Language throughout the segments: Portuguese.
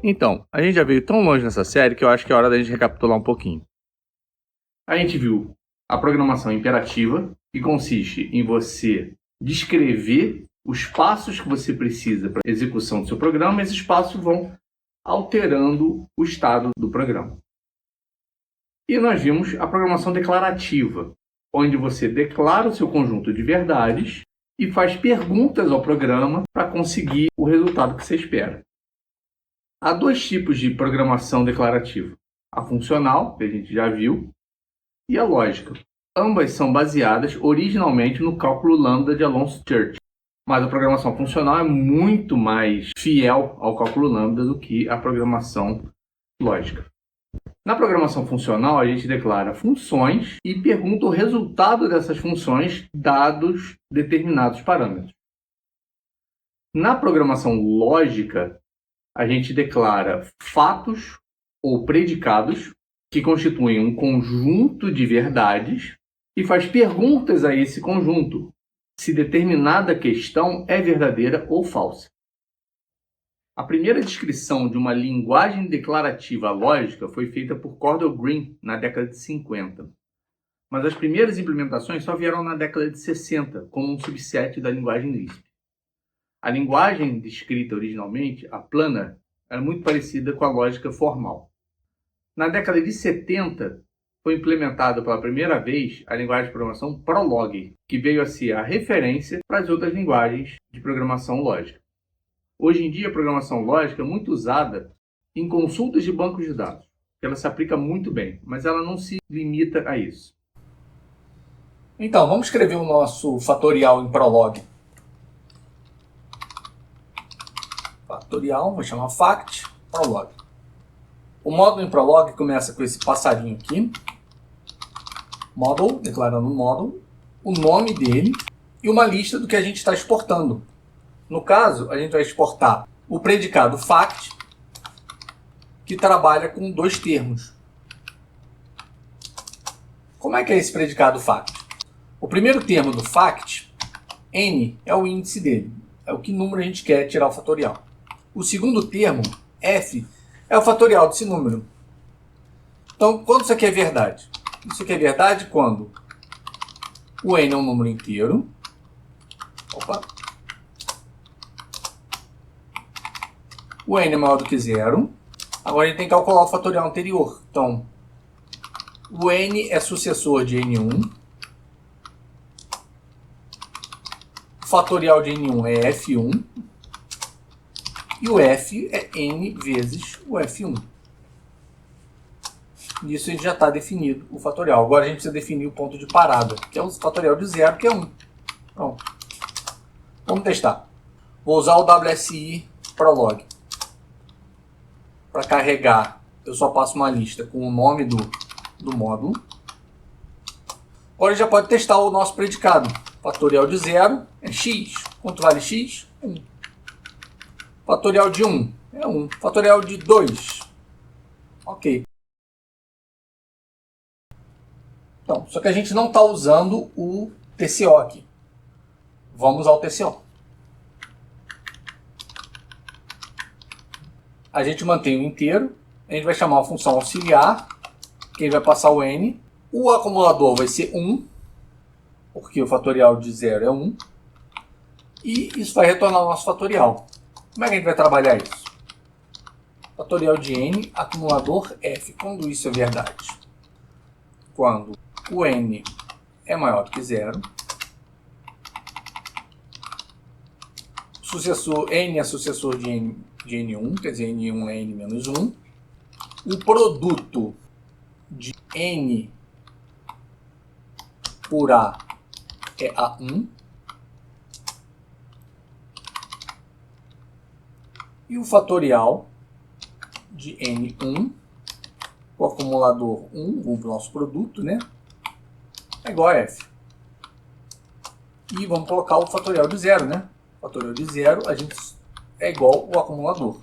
Então, a gente já veio tão longe nessa série que eu acho que é hora da gente recapitular um pouquinho. A gente viu a programação imperativa, que consiste em você descrever os passos que você precisa para a execução do seu programa, e esses passos vão alterando o estado do programa. E nós vimos a programação declarativa, onde você declara o seu conjunto de verdades e faz perguntas ao programa para conseguir o resultado que você espera. Há dois tipos de programação declarativa: a funcional, que a gente já viu, e a lógica. Ambas são baseadas originalmente no cálculo lambda de Alonso-Church, mas a programação funcional é muito mais fiel ao cálculo lambda do que a programação lógica. Na programação funcional, a gente declara funções e pergunta o resultado dessas funções dados determinados parâmetros. Na programação lógica, a gente declara fatos ou predicados que constituem um conjunto de verdades e faz perguntas a esse conjunto, se determinada questão é verdadeira ou falsa. A primeira descrição de uma linguagem declarativa lógica foi feita por Cordell Green na década de 50. Mas as primeiras implementações só vieram na década de 60, como um subset da linguagem Lisp. A linguagem descrita originalmente, a Planar, era muito parecida com a lógica formal. Na década de 70, foi implementada pela primeira vez a linguagem de programação Prolog, que veio a ser a referência para as outras linguagens de programação lógica. Hoje em dia, a programação lógica é muito usada em consultas de bancos de dados. Ela se aplica muito bem, mas ela não se limita a isso. Então, vamos escrever o nosso fatorial em Prolog. Fatorial, vou chamar fact, Prolog. O módulo em Prolog começa com esse passarinho aqui. Model, declarando o módulo, o nome dele e uma lista do que a gente está exportando. No caso, a gente vai exportar o predicado fact, que trabalha com dois termos. Como é que é esse predicado fact? O primeiro termo do fact, n, é o índice dele. É o que número a gente quer tirar o fatorial. O segundo termo, f, é o fatorial desse número. Então, quando isso aqui é verdade? Isso aqui é verdade quando o n é um número inteiro. Opa. O n é maior do que zero. Agora a gente tem que calcular o fatorial anterior. Então, o n é sucessor de n1. O fatorial de n1 é f1. E o f é n vezes o f1. Nisso a gente já está definido o fatorial. Agora a gente precisa definir o ponto de parada, que é o fatorial de zero, que é 1. Pronto. Vamos testar. Vou usar o WSI Prolog. Para carregar, eu só passo uma lista com o nome do módulo. Agora já pode testar o nosso predicado. Fatorial de 0 é x. Quanto vale x? 1. Fatorial de 1 é 1. Fatorial de 2. Ok. Então, só que a gente não está usando o TCO aqui. Vamos usar o TCO. A gente mantém o inteiro. A gente vai chamar a função auxiliar, que vai passar o n. O acumulador vai ser 1, porque o fatorial de 0 é 1. E isso vai retornar o nosso fatorial. Como é que a gente vai trabalhar isso? Fatorial de n, acumulador f. Quando isso é verdade? Quando o n é maior do que 0. Sucessor, n é sucessor de n1, quer dizer, n1 é n menos 1. O produto de n por a é a1. E o fatorial de n1, o acumulador 1, o nosso produto, né, é igual a f. E vamos colocar o fatorial de 0, né? O fatorial de 0 a gente é igual ao acumulador.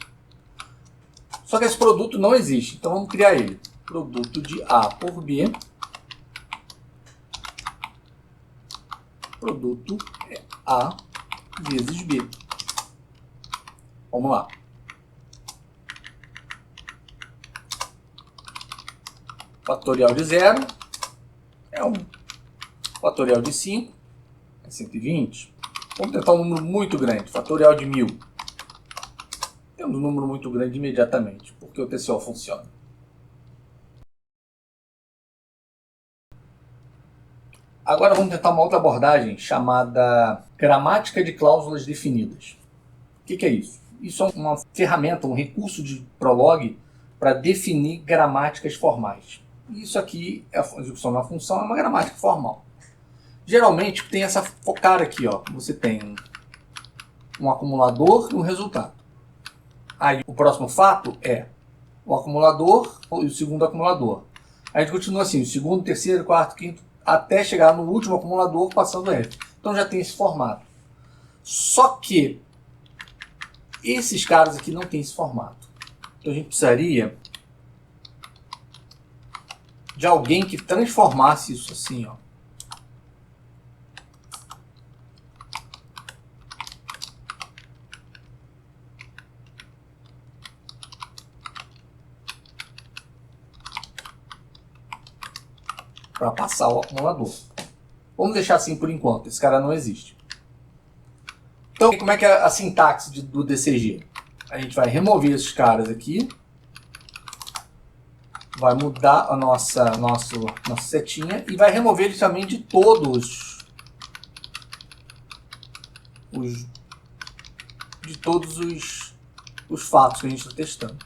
Só que esse produto não existe, então vamos criar ele. Produto de A por B. Produto é A vezes B. Vamos lá. Fatorial de 0 é 1. Fatorial de 5 é 120. Vamos tentar um número muito grande. Fatorial de 1000. Temos um número muito grande imediatamente, porque o TCO funciona. Agora vamos tentar uma outra abordagem chamada gramática de cláusulas definidas. O que é isso? Isso é uma ferramenta, um recurso de Prolog para definir gramáticas formais. Isso aqui é a execução de uma função, é uma gramática formal. Geralmente tem essa cara aqui, ó. Você tem um acumulador e um resultado. Aí o próximo fato é o acumulador e o segundo acumulador. Aí a gente continua assim, o segundo, terceiro, quarto, quinto, até chegar no último acumulador passando F. Então já tem esse formato. Só que esses caras aqui não tem esse formato. Então a gente precisaria de alguém que transformasse isso assim, ó. Para passar o acumulador. Vamos deixar assim por enquanto, esse cara não existe. Então, como é que é a sintaxe do DCG? A gente vai remover esses caras aqui, vai mudar a nossa setinha e vai remover eles também de todos os fatos que a gente está testando.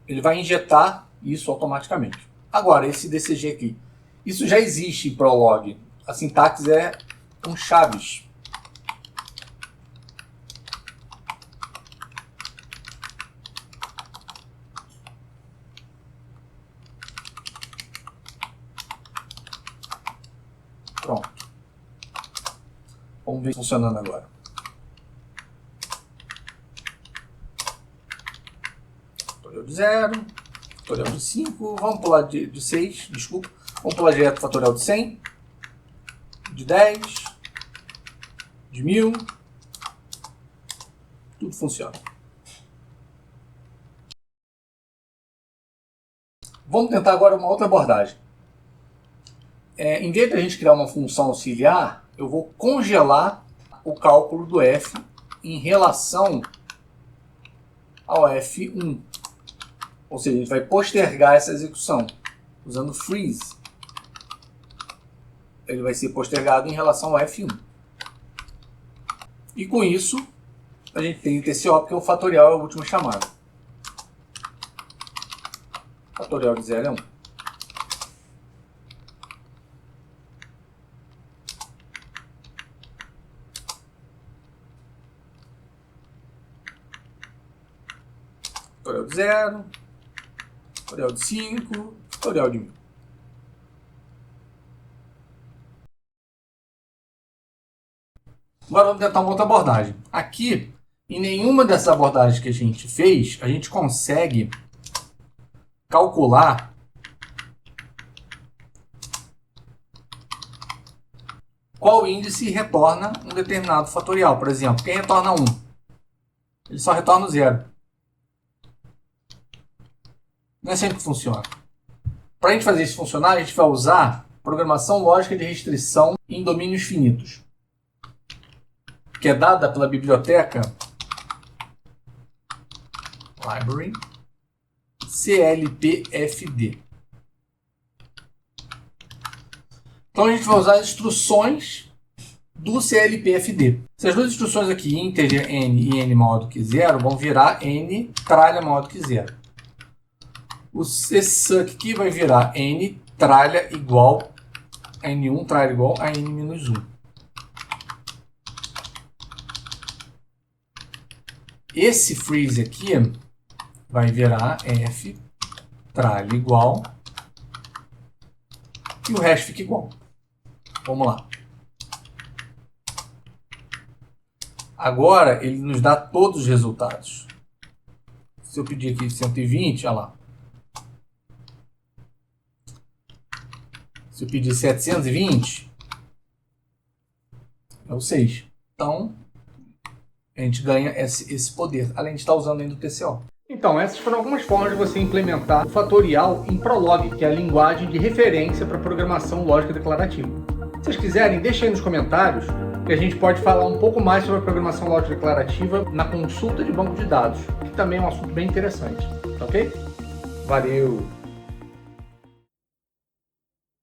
Ele vai injetar isso automaticamente. Agora, esse DCG aqui, isso já existe em Prolog. A sintaxe é com chaves. Pronto. Vamos ver funcionando agora. Fatorial de 0, fatorial de 5, vamos pular de 6, desculpa. Vamos pular direto para fatorial de 100, de 10, de 1000. Tudo funciona. Vamos tentar agora uma outra abordagem. Em vez de a gente criar uma função auxiliar, eu vou congelar o cálculo do F em relação ao F1. Ou seja, a gente vai postergar essa execução usando freeze. Ele vai ser postergado em relação ao F1. E com isso, a gente tem o TCO, porque o fatorial é a última chamada. Fatorial de 0 é 1. Fatorial de 0, fatorial de 5, fatorial de 1000. Agora vamos tentar uma outra abordagem. Aqui, em nenhuma dessas abordagens que a gente fez, a gente consegue calcular qual índice retorna um determinado fatorial. Por exemplo, quem retorna 1? Ele só retorna 0. Não é sempre que funciona. Para a gente fazer isso funcionar, a gente vai usar programação lógica de restrição em domínios finitos, que é dada pela biblioteca Library CLPFD. Então a gente vai usar as instruções do CLPFD. Essas duas instruções aqui, integer n e n maior do que 0, vão virar n tralha maior do que 0. Esse suck aqui vai virar n tralha igual a n1 tralha igual a n menos 1. Esse freeze aqui vai virar f tralha igual e o resto fica igual. Vamos lá. Agora ele nos dá todos os resultados. Se eu pedir aqui 120, olha lá. Se eu pedir 720, é o 6. Então, a gente ganha esse poder, além de estar usando ainda o TCO. Então, essas foram algumas formas de você implementar o fatorial em Prolog, que é a linguagem de referência para programação lógica declarativa. Se vocês quiserem, deixem aí nos comentários que a gente pode falar um pouco mais sobre a programação lógica declarativa na consulta de banco de dados, que também é um assunto bem interessante, tá ok? Valeu!